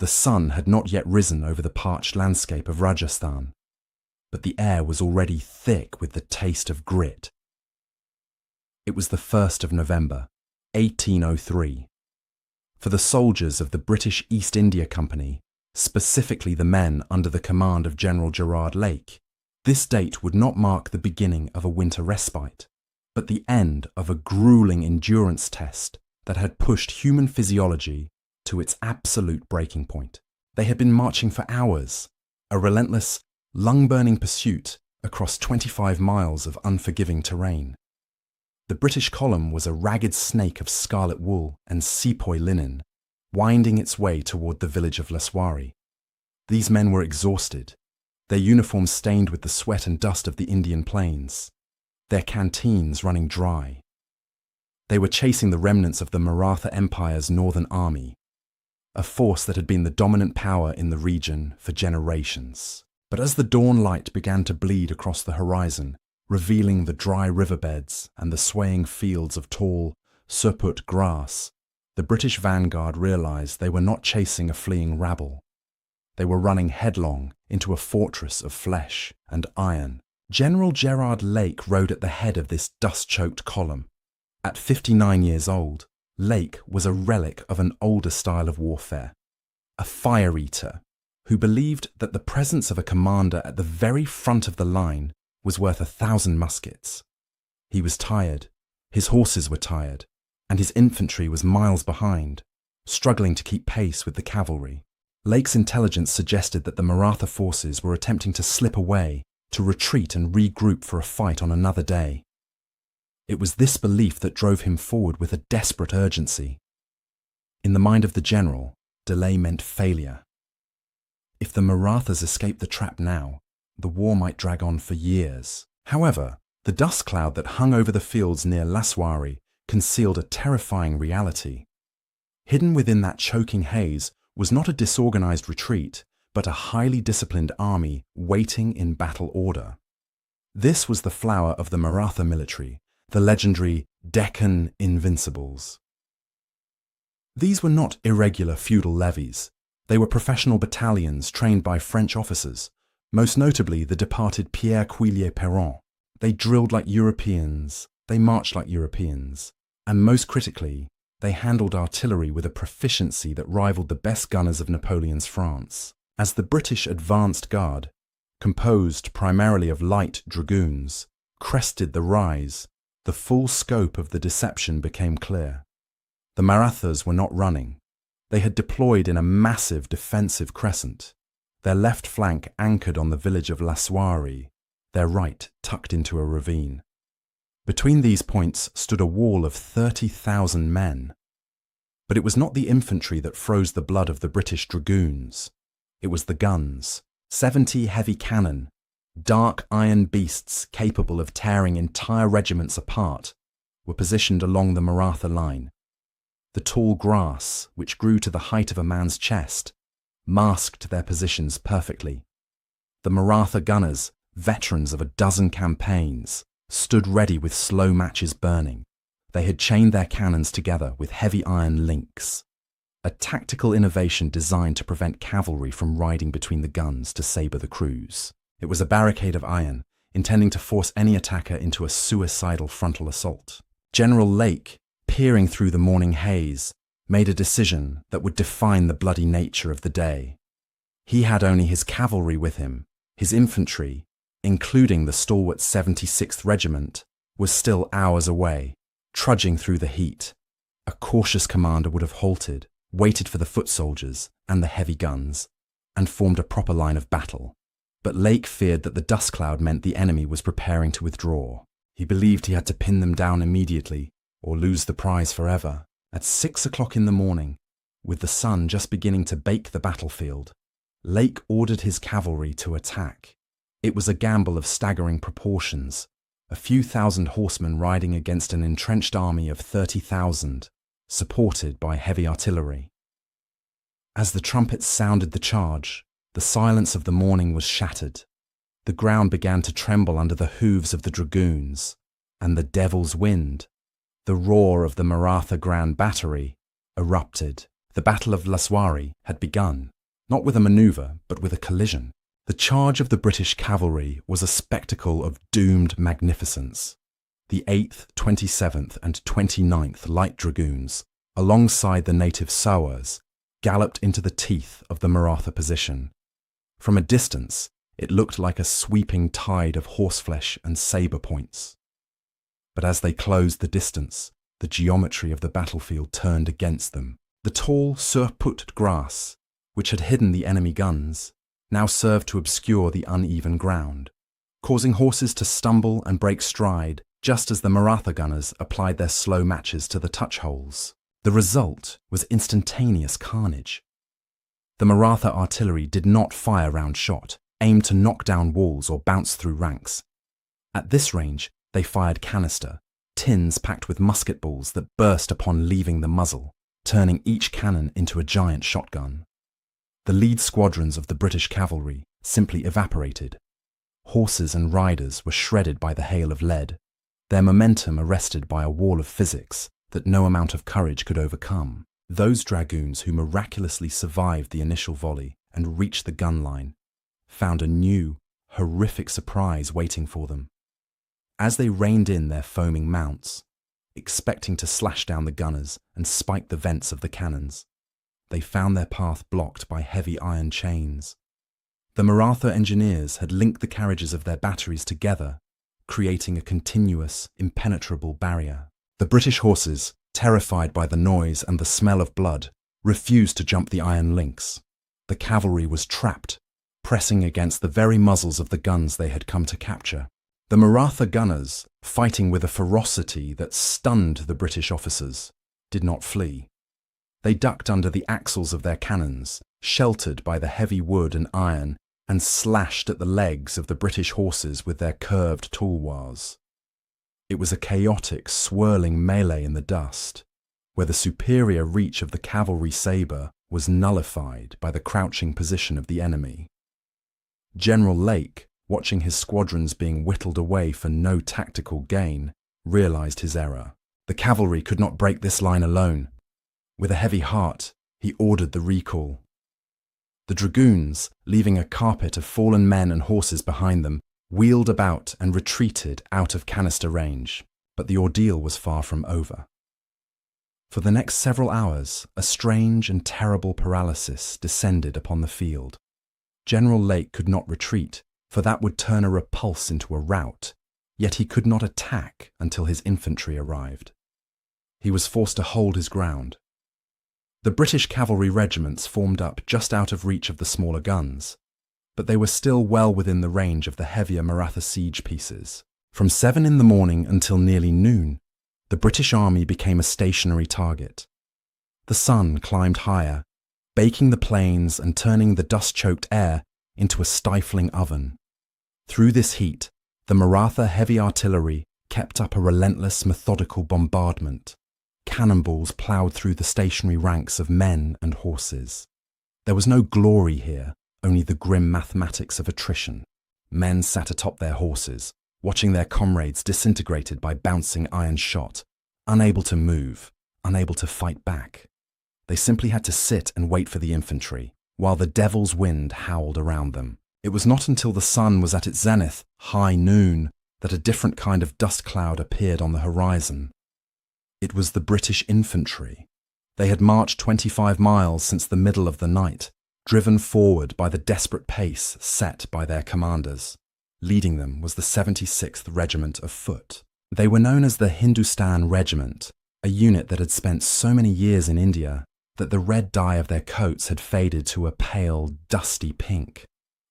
The sun had not yet risen over the parched landscape of Rajasthan, but the air was already thick with the taste of grit. It was the 1st of November, 1803. For the soldiers of the British East India Company, specifically the men under the command of General Gerard Lake, this date would not mark the beginning of a winter respite, but the end of a grueling endurance test that had pushed human physiology to its absolute breaking point. They had been marching for hours, a relentless, lung-burning pursuit across 25 miles of unforgiving terrain. The British column was a ragged snake of scarlet wool and sepoy linen, winding its way toward the village of Laswari. These men were exhausted, their uniforms stained with the sweat and dust of the Indian plains, their canteens running dry. They were chasing the remnants of the Maratha Empire's northern army, a force that had been the dominant power in the region for generations. But as the dawn light began to bleed across the horizon, revealing the dry riverbeds and the swaying fields of tall, surput grass, the British vanguard realized they were not chasing a fleeing rabble. They were running headlong into a fortress of flesh and iron. General Gerard Lake rode at the head of this dust-choked column. At 59 years old, Lake was a relic of an older style of warfare, a fire-eater who believed that the presence of a commander at the very front of the line was worth 1,000 muskets. He was tired, his horses were tired, and his infantry was miles behind, struggling to keep pace with the cavalry. Lake's intelligence suggested that the Maratha forces were attempting to slip away, to retreat and regroup for a fight on another day. It was this belief that drove him forward with a desperate urgency. In the mind of the general, delay meant failure. If the Marathas escaped the trap now, the war might drag on for years. However, the dust cloud that hung over the fields near Laswari concealed a terrifying reality. Hidden within that choking haze was not a disorganized retreat, but a highly disciplined army waiting in battle order. This was the flower of the Maratha military, the legendary Deccan Invincibles. These were not irregular feudal levies. They were professional battalions trained by French officers, most notably the departed Pierre Quillier-Perron. They drilled like Europeans, they marched like Europeans, and most critically, they handled artillery with a proficiency that rivaled the best gunners of Napoleon's France. As the British advanced guard, composed primarily of light dragoons, crested the rise, the full scope of the deception became clear. The Marathas were not running. They had deployed in a massive defensive crescent, their left flank anchored on the village of Laswari, their right tucked into a ravine. Between these points stood a wall of 30,000 men. But it was not the infantry that froze the blood of the British dragoons. It was the guns, 70 heavy cannon, dark iron beasts capable of tearing entire regiments apart, were positioned along the Maratha line. The tall grass, which grew to the height of a man's chest, masked their positions perfectly. The Maratha gunners, veterans of a dozen campaigns, stood ready with slow matches burning. They had chained their cannons together with heavy iron links, a tactical innovation designed to prevent cavalry from riding between the guns to sabre the crews. It was a barricade of iron, intending to force any attacker into a suicidal frontal assault. General Lake, peering through the morning haze, made a decision that would define the bloody nature of the day. He had only his cavalry with him. His infantry, including the stalwart 76th Regiment, was still hours away, trudging through the heat. A cautious commander would have halted, waited for the foot soldiers and the heavy guns, and formed a proper line of battle. But Lake feared that the dust cloud meant the enemy was preparing to withdraw. He believed he had to pin them down immediately, or lose the prize forever. At 6 o'clock in the morning, with the sun just beginning to bake the battlefield, Lake ordered his cavalry to attack. It was a gamble of staggering proportions, a few thousand horsemen riding against an entrenched army of 30,000, supported by heavy artillery. As the trumpets sounded the charge, the silence of the morning was shattered. The ground began to tremble under the hooves of the dragoons, and the devil's wind, the roar of the Maratha Grand Battery, erupted. The Battle of Laswari had begun, not with a maneuver, but with a collision. The charge of the British cavalry was a spectacle of doomed magnificence. The 8th, 27th and 29th Light Dragoons, alongside the native Sawars, galloped into the teeth of the Maratha position. From a distance, it looked like a sweeping tide of horseflesh and sabre points. But as they closed the distance, the geometry of the battlefield turned against them. The tall surput grass, which had hidden the enemy guns, now served to obscure the uneven ground, causing horses to stumble and break stride just as the Maratha gunners applied their slow matches to the touch holes. The result was instantaneous carnage. The Maratha artillery did not fire round shot, aimed to knock down walls or bounce through ranks. At this range, they fired canister, tins packed with musket balls that burst upon leaving the muzzle, turning each cannon into a giant shotgun. The lead squadrons of the British cavalry simply evaporated. Horses and riders were shredded by the hail of lead, their momentum arrested by a wall of physics that no amount of courage could overcome. Those dragoons who miraculously survived the initial volley and reached the gun line found a new, horrific surprise waiting for them. As they reined in their foaming mounts, expecting to slash down the gunners and spike the vents of the cannons, they found their path blocked by heavy iron chains. The Maratha engineers had linked the carriages of their batteries together, creating a continuous, impenetrable barrier. The British horses, terrified by the noise and the smell of blood, refused to jump the iron links. The cavalry was trapped, pressing against the very muzzles of the guns they had come to capture. The Maratha gunners, fighting with a ferocity that stunned the British officers, did not flee. They ducked under the axles of their cannons, sheltered by the heavy wood and iron, and slashed at the legs of the British horses with their curved tulwars. It was a chaotic, swirling melee in the dust, where the superior reach of the cavalry sabre was nullified by the crouching position of the enemy. General Lake, watching his squadrons being whittled away for no tactical gain, realized his error. The cavalry could not break this line alone. With a heavy heart, he ordered the recall. The dragoons, leaving a carpet of fallen men and horses behind them, wheeled about and retreated out of canister range, but the ordeal was far from over. For the next several hours, a strange and terrible paralysis descended upon the field. General Lake could not retreat, for that would turn a repulse into a rout, yet he could not attack until his infantry arrived. He was forced to hold his ground. The British cavalry regiments formed up just out of reach of the smaller guns, but they were still well within the range of the heavier Maratha siege pieces. From 7 in the morning until nearly noon, the British army became a stationary target. The sun climbed higher, baking the plains and turning the dust-choked air into a stifling oven. Through this heat, the Maratha heavy artillery kept up a relentless, methodical bombardment. Cannonballs ploughed through the stationary ranks of men and horses. There was no glory here, only the grim mathematics of attrition. Men sat atop their horses, watching their comrades disintegrated by bouncing iron shot, unable to move, unable to fight back. They simply had to sit and wait for the infantry, while the devil's wind howled around them. It was not until the sun was at its zenith, high noon, that a different kind of dust cloud appeared on the horizon. It was the British infantry. They had marched 25 miles since the middle of the night, driven forward by the desperate pace set by their commanders. Leading them was the 76th Regiment of Foot. They were known as the Hindustan Regiment, a unit that had spent so many years in India that the red dye of their coats had faded to a pale, dusty pink,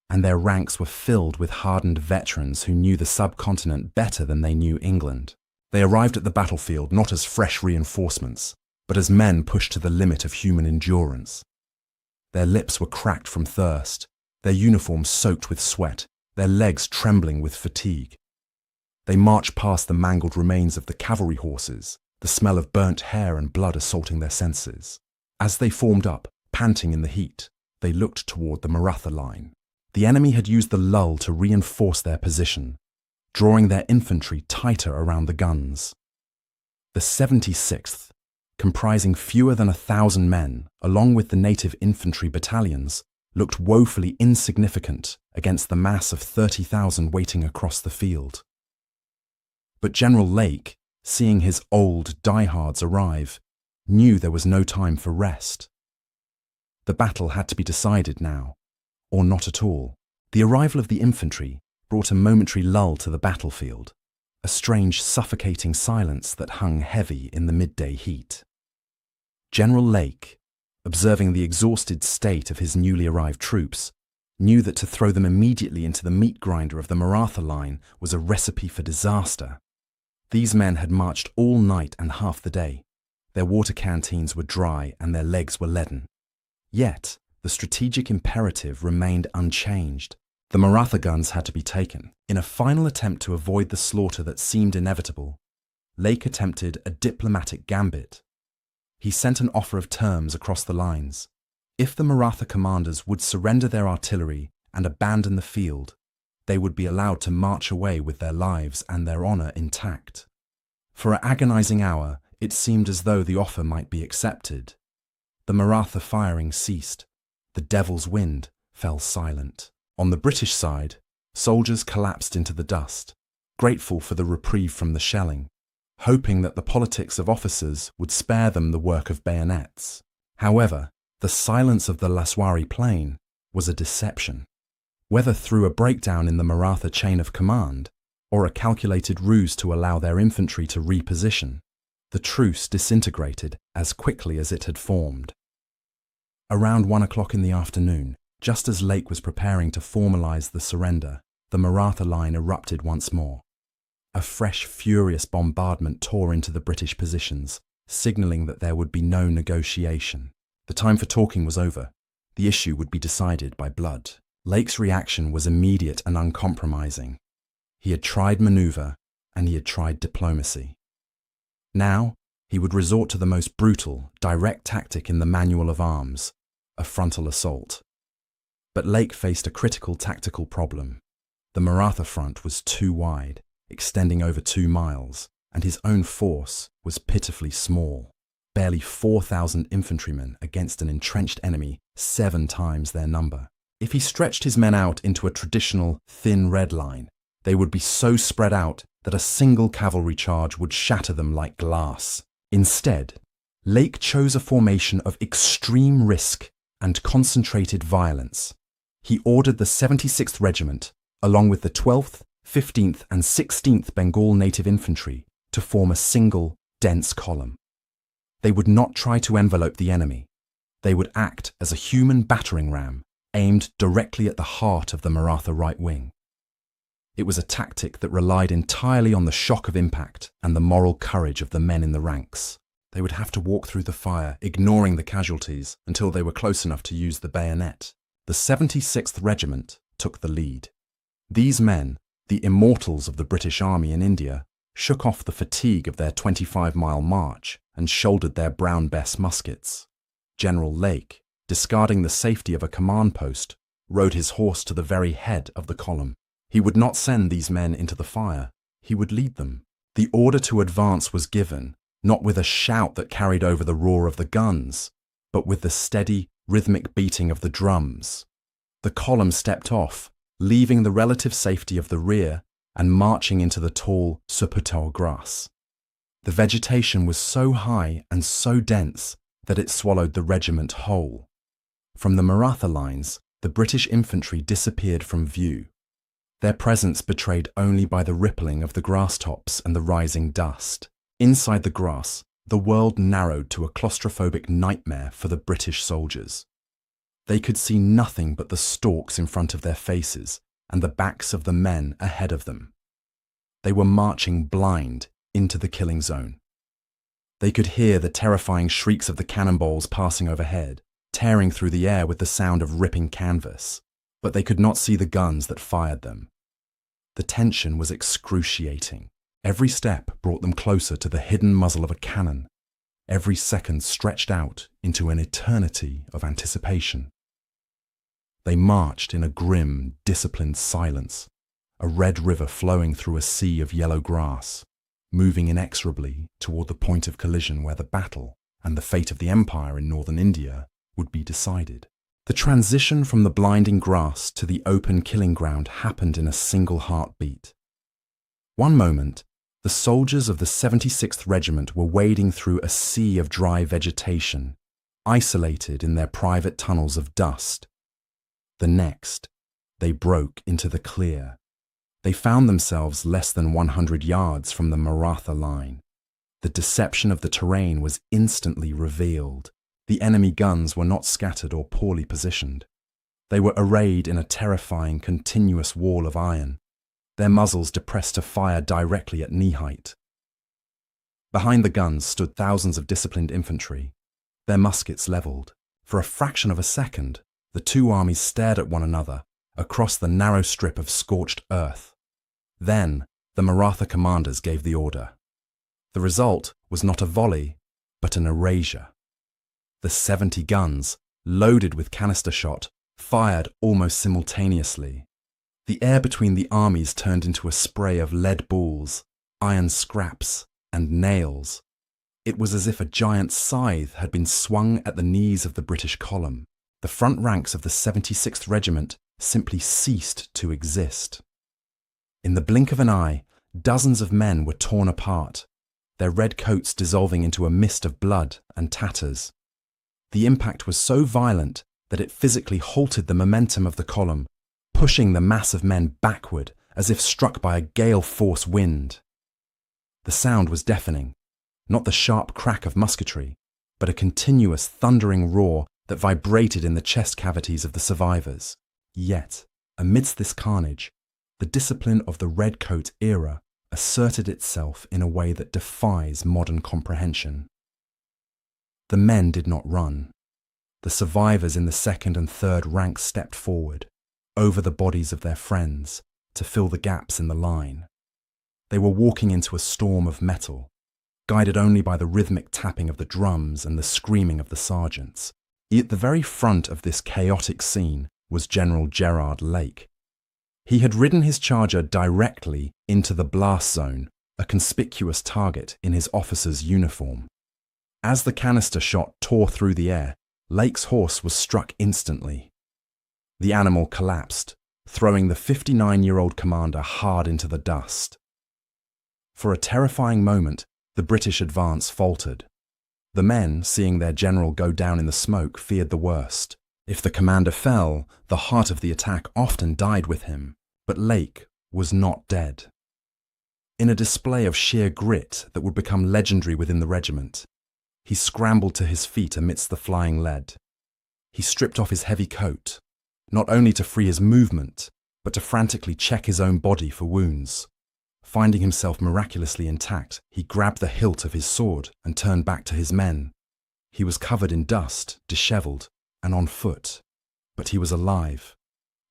and their ranks were filled with hardened veterans who knew the subcontinent better than they knew England. They arrived at the battlefield not as fresh reinforcements, but as men pushed to the limit of human endurance. Their lips were cracked from thirst, their uniforms soaked with sweat, their legs trembling with fatigue. They marched past the mangled remains of the cavalry horses, the smell of burnt hair and blood assaulting their senses. As they formed up, panting in the heat, they looked toward the Maratha line. The enemy had used the lull to reinforce their position, drawing their infantry tighter around the guns. The 76th, comprising fewer than 1,000 men, along with the native infantry battalions, looked woefully insignificant against the mass of 30,000 waiting across the field. But General Lake, seeing his old diehards arrive, knew there was no time for rest. The battle had to be decided now, or not at all. The arrival of the infantry brought a momentary lull to the battlefield, a strange suffocating silence that hung heavy in the midday heat. General Lake, observing the exhausted state of his newly arrived troops, knew that to throw them immediately into the meat grinder of the Maratha line was a recipe for disaster. These men had marched all night and half the day. Their water canteens were dry and their legs were leaden. Yet, the strategic imperative remained unchanged. The Maratha guns had to be taken. In a final attempt to avoid the slaughter that seemed inevitable, Lake attempted a diplomatic gambit. He sent an offer of terms across the lines. If the Maratha commanders would surrender their artillery and abandon the field, they would be allowed to march away with their lives and their honor intact. For an agonizing hour, it seemed as though the offer might be accepted. The Maratha firing ceased. The Devil's Wind fell silent. On the British side, soldiers collapsed into the dust, grateful for the reprieve from the shelling, hoping that the politics of officers would spare them the work of bayonets. However, the silence of the Laswari Plain was a deception. Whether through a breakdown in the Maratha chain of command or a calculated ruse to allow their infantry to reposition, the truce disintegrated as quickly as it had formed. Around 1 o'clock in the afternoon, just as Lake was preparing to formalize the surrender, the Maratha line erupted once more. A fresh, furious bombardment tore into the British positions, signaling that there would be no negotiation. The time for talking was over. The issue would be decided by blood. Lake's reaction was immediate and uncompromising. He had tried maneuver, and he had tried diplomacy. Now, he would resort to the most brutal, direct tactic in the manual of arms, a frontal assault. But Lake faced a critical tactical problem. The Maratha front was too wide, extending over 2 miles, and his own force was pitifully small. Barely 4,000 infantrymen against an entrenched enemy 7 times their number. If he stretched his men out into a traditional thin red line, they would be so spread out that a single cavalry charge would shatter them like glass. Instead, Lake chose a formation of extreme risk and concentrated violence. He ordered the 76th Regiment, along with the 12th, 15th and 16th Bengal Native Infantry, to form a single, dense column. They would not try to envelope the enemy. They would act as a human battering ram, aimed directly at the heart of the Maratha right wing. It was a tactic that relied entirely on the shock of impact and the moral courage of the men in the ranks. They would have to walk through the fire, ignoring the casualties, until they were close enough to use the bayonet. The 76th Regiment took the lead. These men, the immortals of the British Army in India, shook off the fatigue of their 25-mile march and shouldered their Brown Bess muskets. General Lake, discarding the safety of a command post, rode his horse to the very head of the column. He would not send these men into the fire. He would lead them. The order to advance was given, not with a shout that carried over the roar of the guns, but with the steady, rhythmic beating of the drums. The column stepped off, leaving the relative safety of the rear and marching into the tall Suputao grass. The vegetation was so high and so dense that it swallowed the regiment whole. From the Maratha lines, the British infantry disappeared from view, their presence betrayed only by the rippling of the grass tops and the rising dust. Inside the grass, the world narrowed to a claustrophobic nightmare for the British soldiers. They could see nothing but the stalks in front of their faces and the backs of the men ahead of them. They were marching blind into the killing zone. They could hear the terrifying shrieks of the cannonballs passing overhead, tearing through the air with the sound of ripping canvas, but they could not see the guns that fired them. The tension was excruciating. Every step brought them closer to the hidden muzzle of a cannon. Every second stretched out into an eternity of anticipation. They marched in a grim, disciplined silence, a red river flowing through a sea of yellow grass, moving inexorably toward the point of collision where the battle and the fate of the empire in northern India would be decided. The transition from the blinding grass to the open killing ground happened in a single heartbeat. One moment, the soldiers of the 76th Regiment were wading through a sea of dry vegetation, isolated in their private tunnels of dust. The next, they broke into the clear. They found themselves less than 100 yards from the Maratha line. The deception of the terrain was instantly revealed. The enemy guns were not scattered or poorly positioned. They were arrayed in a terrifying, continuous wall of iron, their muzzles depressed to fire directly at knee height. Behind the guns stood thousands of disciplined infantry, their muskets levelled. For a fraction of a second, the two armies stared at one another across the narrow strip of scorched earth. Then, the Maratha commanders gave the order. The result was not a volley, but an erasure. The 70 guns, loaded with canister shot, fired almost simultaneously. The air between the armies turned into a spray of lead balls, iron scraps, and nails. It was as if a giant scythe had been swung at the knees of the British column. The front ranks of the 76th Regiment simply ceased to exist. In the blink of an eye, dozens of men were torn apart, their red coats dissolving into a mist of blood and tatters. The impact was so violent that it physically halted the momentum of the column, pushing the mass of men backward as if struck by a gale-force wind. The sound was deafening, not the sharp crack of musketry, but a continuous thundering roar that vibrated in the chest cavities of the survivors. Yet, amidst this carnage, the discipline of the redcoat era asserted itself in a way that defies modern comprehension. The men did not run. The survivors in the second and third ranks stepped forward, over the bodies of their friends, to fill the gaps in the line. They were walking into a storm of metal, guided only by the rhythmic tapping of the drums and the screaming of the sergeants. At the very front of this chaotic scene was General Gerard Lake. He had ridden his charger directly into the blast zone, a conspicuous target in his officer's uniform. As the canister shot tore through the air, Lake's horse was struck instantly. The animal collapsed, throwing the 59-year-old commander hard into the dust. For a terrifying moment, the British advance faltered. The men, seeing their general go down in the smoke, feared the worst. If the commander fell, the heart of the attack often died with him, but Lake was not dead. In a display of sheer grit that would become legendary within the regiment, he scrambled to his feet amidst the flying lead. He stripped off his heavy coat, not only to free his movement, but to frantically check his own body for wounds. Finding himself miraculously intact, he grabbed the hilt of his sword and turned back to his men. He was covered in dust, dishevelled, and on foot, but he was alive.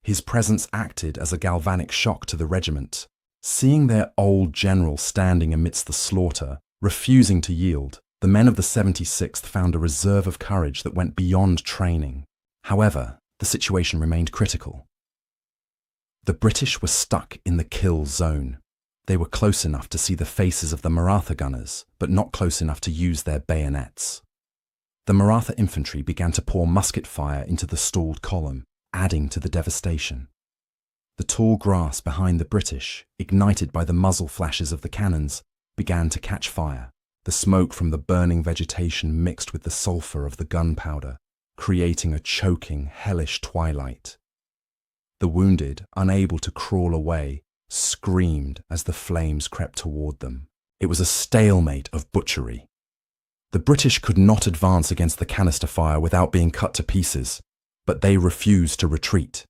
His presence acted as a galvanic shock to the regiment. Seeing their old general standing amidst the slaughter, refusing to yield, the men of the 76th found a reserve of courage that went beyond training. However, the situation remained critical. The British were stuck in the kill zone. They were close enough to see the faces of the Maratha gunners, but not close enough to use their bayonets. The Maratha infantry began to pour musket fire into the stalled column, adding to the devastation. The tall grass behind the British, ignited by the muzzle flashes of the cannons, began to catch fire. The smoke from the burning vegetation mixed with the sulphur of the gunpowder, creating a choking, hellish twilight. The wounded, unable to crawl away, screamed as the flames crept toward them. It was a stalemate of butchery. The British could not advance against the canister fire without being cut to pieces, but they refused to retreat.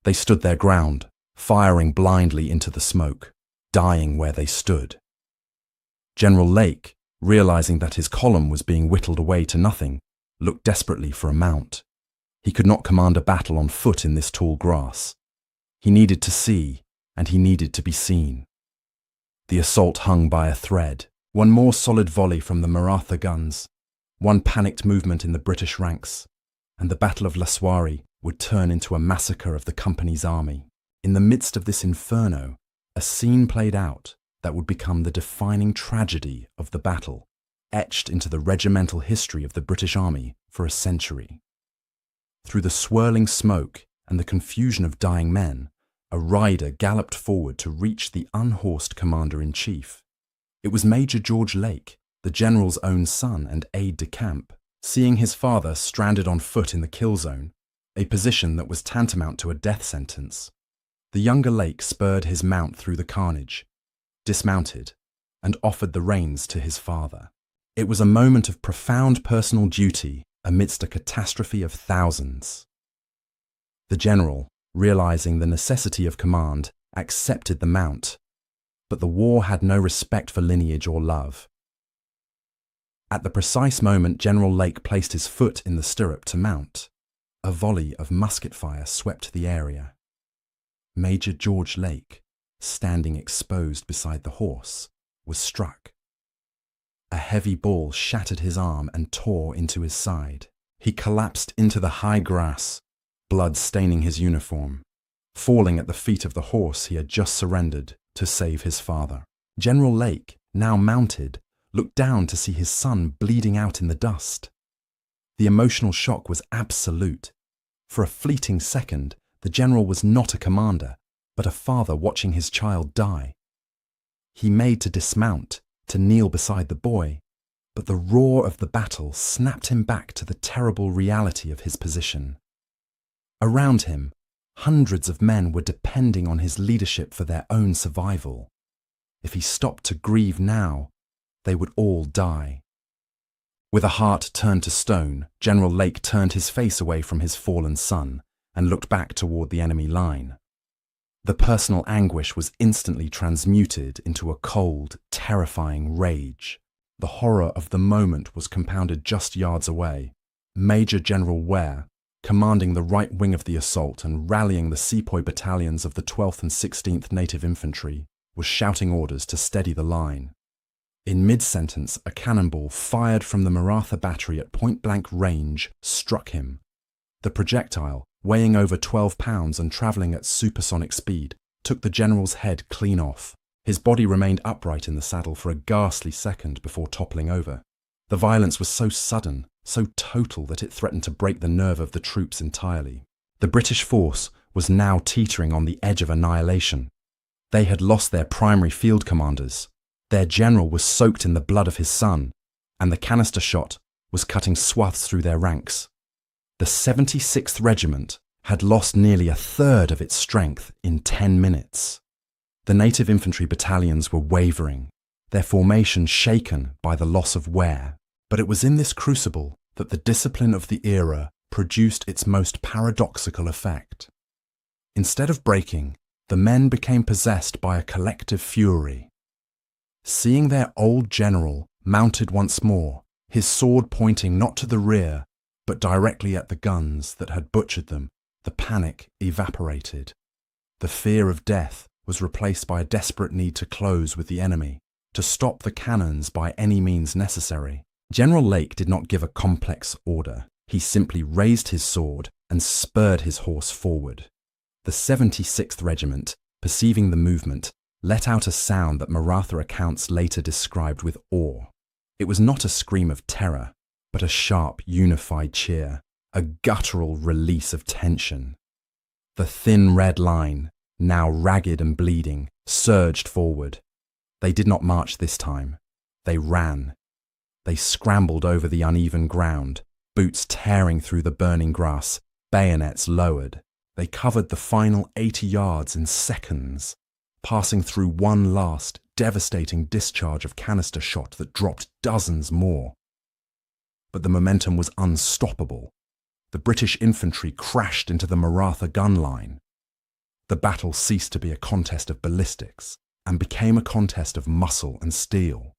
They stood their ground, firing blindly into the smoke, dying where they stood. General Lake, realizing that his column was being whittled away to nothing, looked desperately for a mount. He could not command a battle on foot in this tall grass. He needed to see, and he needed to be seen. The assault hung by a thread. One more solid volley from the Maratha guns, one panicked movement in the British ranks, and the Battle of Laswari would turn into a massacre of the company's army. In the midst of this inferno, a scene played out that would become the defining tragedy of the battle. etched into the regimental history of the British Army for a century. Through the swirling smoke and the confusion of dying men, a rider galloped forward to reach the unhorsed commander-in-chief. It was Major George Lake, the general's own son and aide-de-camp, seeing his father stranded on foot in the kill zone, a position that was tantamount to a death sentence. The younger Lake spurred his mount through the carnage, dismounted, and offered the reins to his father. It was a moment of profound personal duty amidst a catastrophe of thousands. The general, realizing the necessity of command, accepted the mount, but the war had no respect for lineage or love. At the precise moment General Lake placed his foot in the stirrup to mount, a volley of musket fire swept the area. Major George Lake, standing exposed beside the horse, was struck. A heavy ball shattered his arm and tore into his side. He collapsed into the high grass, blood staining his uniform, falling at the feet of the horse he had just surrendered to save his father. General Lake, now mounted, looked down to see his son bleeding out in the dust. The emotional shock was absolute. For a fleeting second, the general was not a commander, but a father watching his child die. He made to dismount, to kneel beside the boy, but the roar of the battle snapped him back to the terrible reality of his position. Around him, hundreds of men were depending on his leadership for their own survival. If he stopped to grieve now, they would all die. With a heart turned to stone, General Lake turned his face away from his fallen son and looked back toward the enemy line. The personal anguish was instantly transmuted into a cold, terrifying rage. The horror of the moment was compounded just yards away. Major General Ware, commanding the right wing of the assault and rallying the sepoy battalions of the 12th and 16th Native Infantry, was shouting orders to steady the line. In mid-sentence, a cannonball fired from the Maratha battery at point-blank range struck him. The projectile, weighing over 12 pounds and travelling at supersonic speed, took the general's head clean off. His body remained upright in the saddle for a ghastly second before toppling over. The violence was so sudden, so total that it threatened to break the nerve of the troops entirely. The British force was now teetering on the edge of annihilation. They had lost their primary field commanders. Their general was soaked in the blood of his son, and the canister shot was cutting swaths through their ranks. The 76th Regiment had lost nearly a third of its strength in 10 minutes. The native infantry battalions were wavering, their formation shaken by the loss of Ware. But it was in this crucible that the discipline of the era produced its most paradoxical effect. Instead of breaking, the men became possessed by a collective fury. Seeing their old general mounted once more, his sword pointing not to the rear, but directly at the guns that had butchered them, the panic evaporated. The fear of death was replaced by a desperate need to close with the enemy, to stop the cannons by any means necessary. General Lake did not give a complex order. He simply raised his sword and spurred his horse forward. The 76th Regiment, perceiving the movement, let out a sound that Maratha accounts later described with awe. It was not a scream of terror, but a sharp, unified cheer, a guttural release of tension. The thin red line, now ragged and bleeding, surged forward. They did not march this time. They ran. They scrambled over the uneven ground, boots tearing through the burning grass, bayonets lowered. They covered the final 80 yards in seconds, passing through one last, devastating discharge of canister shot that dropped dozens more. But the momentum was unstoppable. The British infantry crashed into the Maratha gun line. The battle ceased to be a contest of ballistics and became a contest of muscle and steel.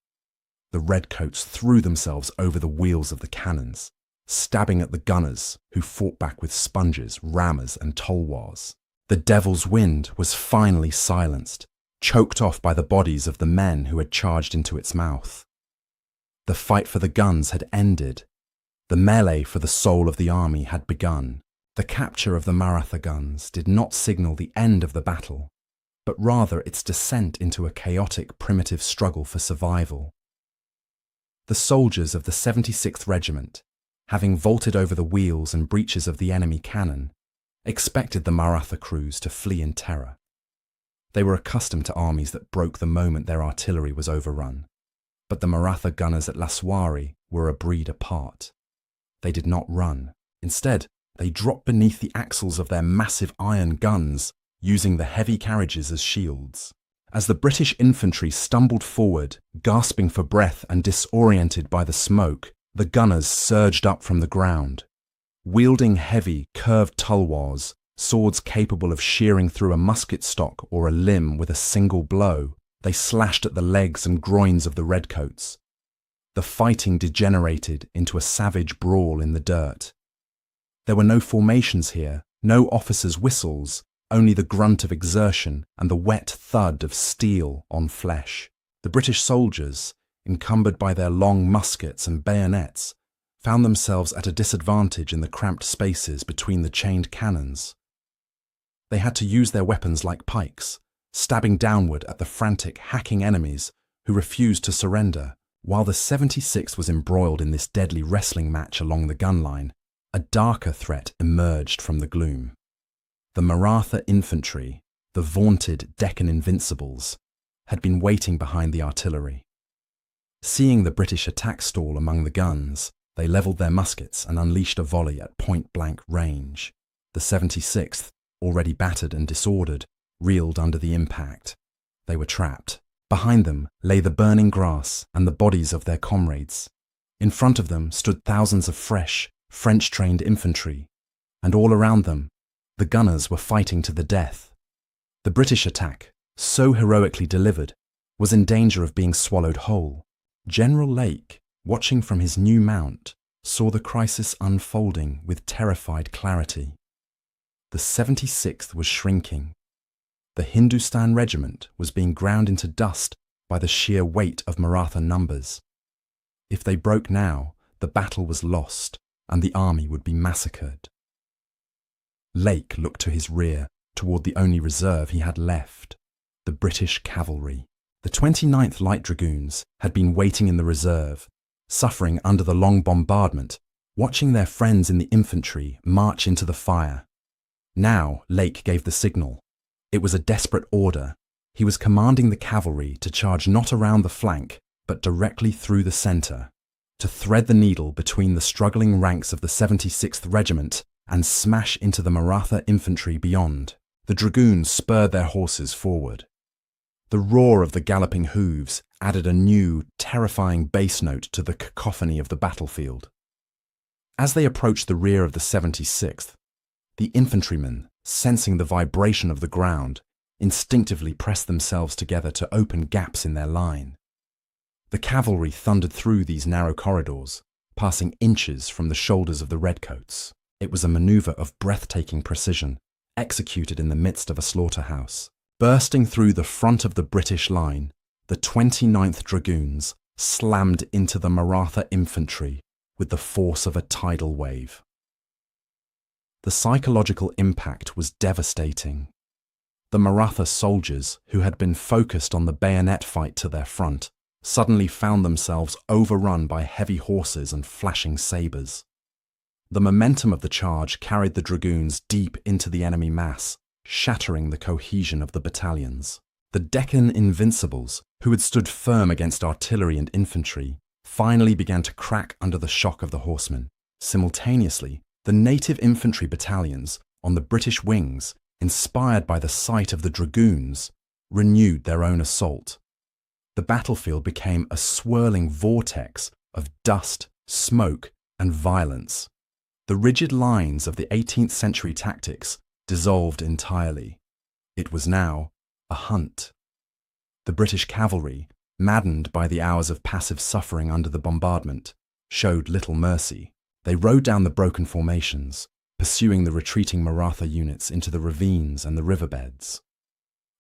The redcoats threw themselves over the wheels of the cannons, stabbing at the gunners who fought back with sponges, rammers and tulwars. The devil's wind was finally silenced, choked off by the bodies of the men who had charged into its mouth. The fight for the guns had ended. The melee for the soul of the army had begun. The capture of the Maratha guns did not signal the end of the battle, but rather its descent into a chaotic, primitive struggle for survival. The soldiers of the 76th Regiment, having vaulted over the wheels and breeches of the enemy cannon, expected the Maratha crews to flee in terror. They were accustomed to armies that broke the moment their artillery was overrun. But the Maratha gunners at Laswari were a breed apart. They did not run. Instead, they dropped beneath the axles of their massive iron guns, using the heavy carriages as shields. As the British infantry stumbled forward, gasping for breath and disoriented by the smoke, the gunners surged up from the ground. Wielding heavy, curved tulwars, swords capable of shearing through a musket stock or a limb with a single blow, they slashed at the legs and groins of the redcoats. The fighting degenerated into a savage brawl in the dirt. There were no formations here, no officers' whistles, only the grunt of exertion and the wet thud of steel on flesh. The British soldiers, encumbered by their long muskets and bayonets, found themselves at a disadvantage in the cramped spaces between the chained cannons. They had to use their weapons like pikes, stabbing downward at the frantic, hacking enemies who refused to surrender. While the 76th was embroiled in this deadly wrestling match along the gun line, a darker threat emerged from the gloom. The Maratha infantry, the vaunted Deccan Invincibles, had been waiting behind the artillery. Seeing the British attack stall among the guns, they levelled their muskets and unleashed a volley at point-blank range. The 76th, already battered and disordered, reeled under the impact. They were trapped. Behind them lay the burning grass and the bodies of their comrades. In front of them stood thousands of fresh, French-trained infantry, and all around them, the gunners were fighting to the death. The British attack, so heroically delivered, was in danger of being swallowed whole. General Lake, watching from his new mount, saw the crisis unfolding with terrified clarity. The 76th was shrinking. The Hindustan regiment was being ground into dust by the sheer weight of Maratha numbers. If they broke now, the battle was lost, and the army would be massacred. Lake looked to his rear, toward the only reserve he had left, the British cavalry. The 29th Light Dragoons had been waiting in the reserve, suffering under the long bombardment, watching their friends in the infantry march into the fire. Now Lake gave the signal. It was a desperate order. He was commanding the cavalry to charge not around the flank, but directly through the centre, to thread the needle between the struggling ranks of the 76th Regiment and smash into the Maratha infantry beyond. The dragoons spurred their horses forward. The roar of the galloping hooves added a new, terrifying bass note to the cacophony of the battlefield. As they approached the rear of the 76th, the infantrymen, sensing the vibration of the ground, instinctively pressed themselves together to open gaps in their line. The cavalry thundered through these narrow corridors, passing inches from the shoulders of the redcoats. It was a maneuver of breathtaking precision, executed in the midst of a slaughterhouse. Bursting through the front of the British line, the 29th Dragoons slammed into the Maratha infantry with the force of a tidal wave. The psychological impact was devastating. The Maratha soldiers, who had been focused on the bayonet fight to their front, suddenly found themselves overrun by heavy horses and flashing sabres. The momentum of the charge carried the dragoons deep into the enemy mass, shattering the cohesion of the battalions. The Deccan Invincibles, who had stood firm against artillery and infantry, finally began to crack under the shock of the horsemen. Simultaneously, the native infantry battalions on the British wings, inspired by the sight of the dragoons, renewed their own assault. The battlefield became a swirling vortex of dust, smoke, and violence. The rigid lines of the 18th century tactics dissolved entirely. It was now a hunt. The British cavalry, maddened by the hours of passive suffering under the bombardment, showed little mercy. They rode down the broken formations, pursuing the retreating Maratha units into the ravines and the riverbeds.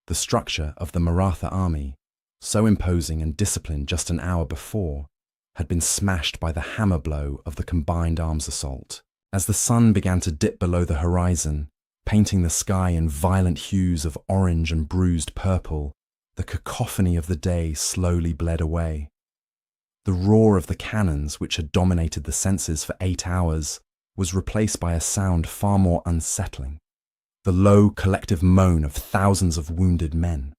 The structure of the Maratha army, so imposing and disciplined just an hour before, had been smashed by the hammer blow of the combined arms assault. As the sun began to dip below the horizon, painting the sky in violent hues of orange and bruised purple, the cacophony of the day slowly bled away. The roar of the cannons, which had dominated the senses for 8 hours, was replaced by a sound far more unsettling: the low collective moan of thousands of wounded men.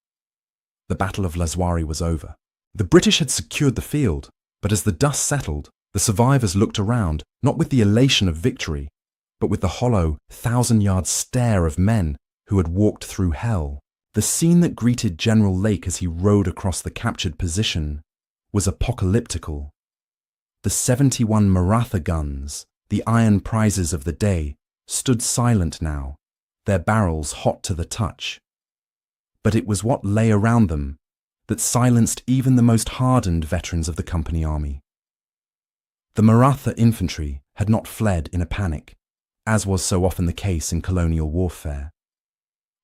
The Battle of Laswari was over. The British had secured the field, but as the dust settled, the survivors looked around, not with the elation of victory, but with the hollow, 1,000-yard stare of men who had walked through hell. The scene that greeted General Lake as he rode across the captured position was apocalyptical. The 71 Maratha guns, the iron prizes of the day, stood silent now, their barrels hot to the touch. But it was what lay around them that silenced even the most hardened veterans of the company army. The Maratha infantry had not fled in a panic, as was so often the case in colonial warfare.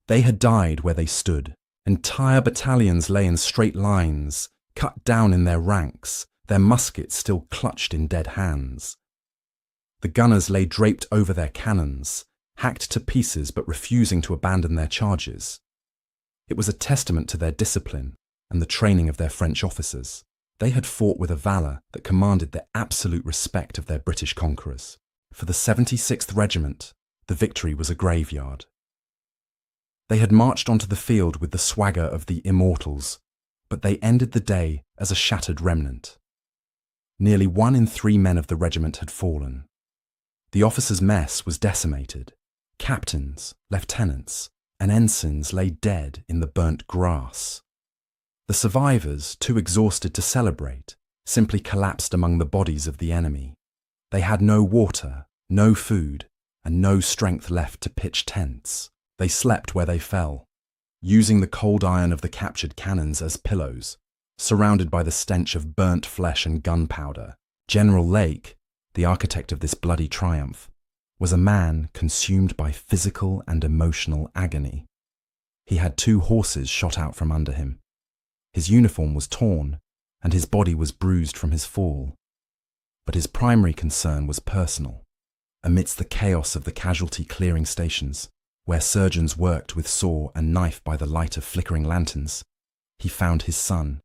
They had died where they stood. Entire battalions lay in straight lines, cut down in their ranks, their muskets still clutched in dead hands. The gunners lay draped over their cannons, hacked to pieces but refusing to abandon their charges. It was a testament to their discipline and the training of their French officers. They had fought with a valour that commanded the absolute respect of their British conquerors. For the 76th Regiment, the victory was a graveyard. They had marched onto the field with the swagger of the immortals, but they ended the day as a shattered remnant. Nearly 1 in 3 men of the regiment had fallen. The officers' mess was decimated. Captains, lieutenants, and ensigns lay dead in the burnt grass. The survivors, too exhausted to celebrate, simply collapsed among the bodies of the enemy. They had no water, no food, and no strength left to pitch tents. They slept where they fell, using the cold iron of the captured cannons as pillows, surrounded by the stench of burnt flesh and gunpowder. General Lake, the architect of this bloody triumph, was a man consumed by physical and emotional agony. He had 2 horses shot out from under him. His uniform was torn, and his body was bruised from his fall. But his primary concern was personal. Amidst the chaos of the casualty clearing stations, where surgeons worked with saw and knife by the light of flickering lanterns, he found his son.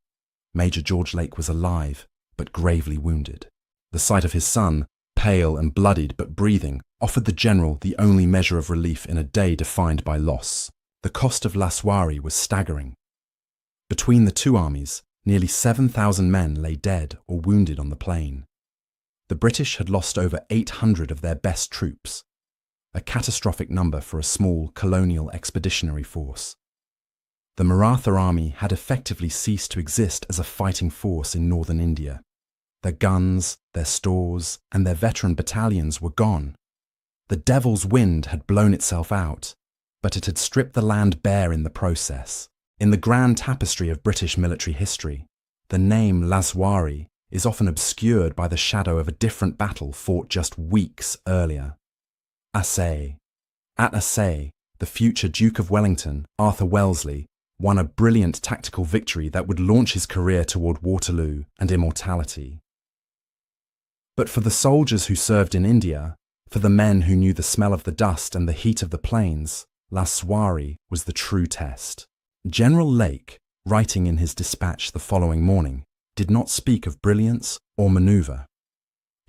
Major George Lake was alive, but gravely wounded. The sight of his son, pale and bloodied but breathing, offered the general the only measure of relief in a day defined by loss. The cost of Laswari was staggering. Between the 2 armies, nearly 7,000 men lay dead or wounded on the plain. The British had lost over 800 of their best troops, a catastrophic number for a small colonial expeditionary force. The Maratha army had effectively ceased to exist as a fighting force in northern India. Their guns, their stores, and their veteran battalions were gone. The devil's wind had blown itself out, but it had stripped the land bare in the process. In the grand tapestry of British military history, the name Laswari is often obscured by the shadow of a different battle fought just weeks earlier. Assaye. At Assaye, the future Duke of Wellington, Arthur Wellesley, won a brilliant tactical victory that would launch his career toward Waterloo and immortality. But for the soldiers who served in India, for the men who knew the smell of the dust and the heat of the plains, Laswari was the true test. General Lake, writing in his dispatch the following morning, did not speak of brilliance or manoeuvre.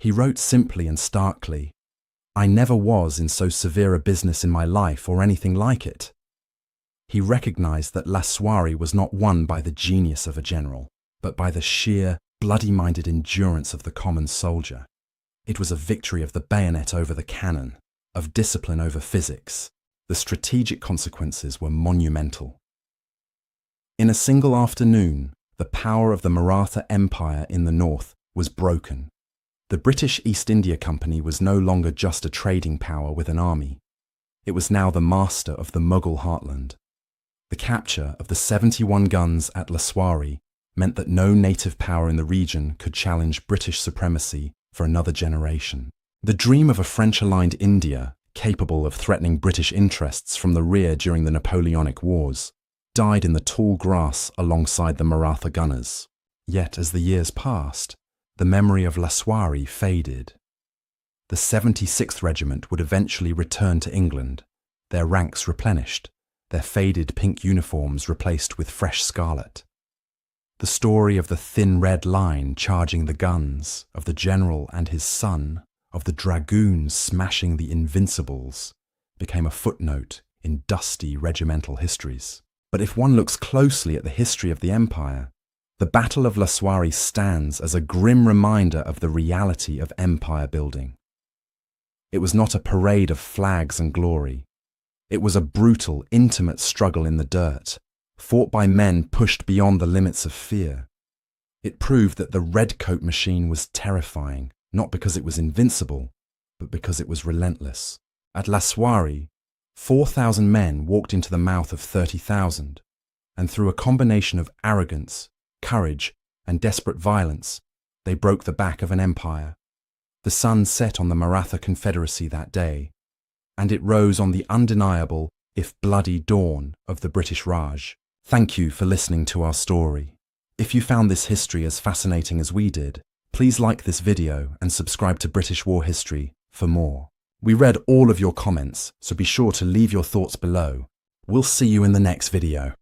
He wrote simply and starkly, "I never was in so severe a business in my life or anything like it." He recognized that Laswari was not won by the genius of a general, but by the sheer, bloody-minded endurance of the common soldier. It was a victory of the bayonet over the cannon, of discipline over physics. The strategic consequences were monumental. In a single afternoon, the power of the Maratha Empire in the north was broken. The British East India Company was no longer just a trading power with an army. It was now the master of the Mughal heartland. The capture of the 71 guns at Laswari meant that no native power in the region could challenge British supremacy for another generation. The dream of a French-aligned India, capable of threatening British interests from the rear during the Napoleonic Wars, died in the tall grass alongside the Maratha gunners. Yet as the years passed, the memory of Laswari faded. The 76th Regiment would eventually return to England, their ranks replenished, their faded pink uniforms replaced with fresh scarlet. The The story of the thin red line charging the guns, of the general and his son, of the dragoons smashing the invincibles, became a footnote in dusty regimental histories. But if one looks closely at the history of the empire, the Battle of Laswari stands as a grim reminder of the reality of empire building. It was not a parade of flags and glory. It was a brutal, intimate struggle in the dirt, fought by men pushed beyond the limits of fear. It proved that the redcoat machine was terrifying, not because it was invincible, but because it was relentless. At Laswari, 4,000 men walked into the mouth of 30,000, and through a combination of arrogance, courage, and desperate violence, they broke the back of an empire. The sun set on the Maratha Confederacy that day, and it rose on the undeniable, if bloody, dawn of the British Raj. Thank you for listening to our story. If you found this history as fascinating as we did, please like this video and subscribe to British War History for more. We read all of your comments, so be sure to leave your thoughts below. We'll see you in the next video.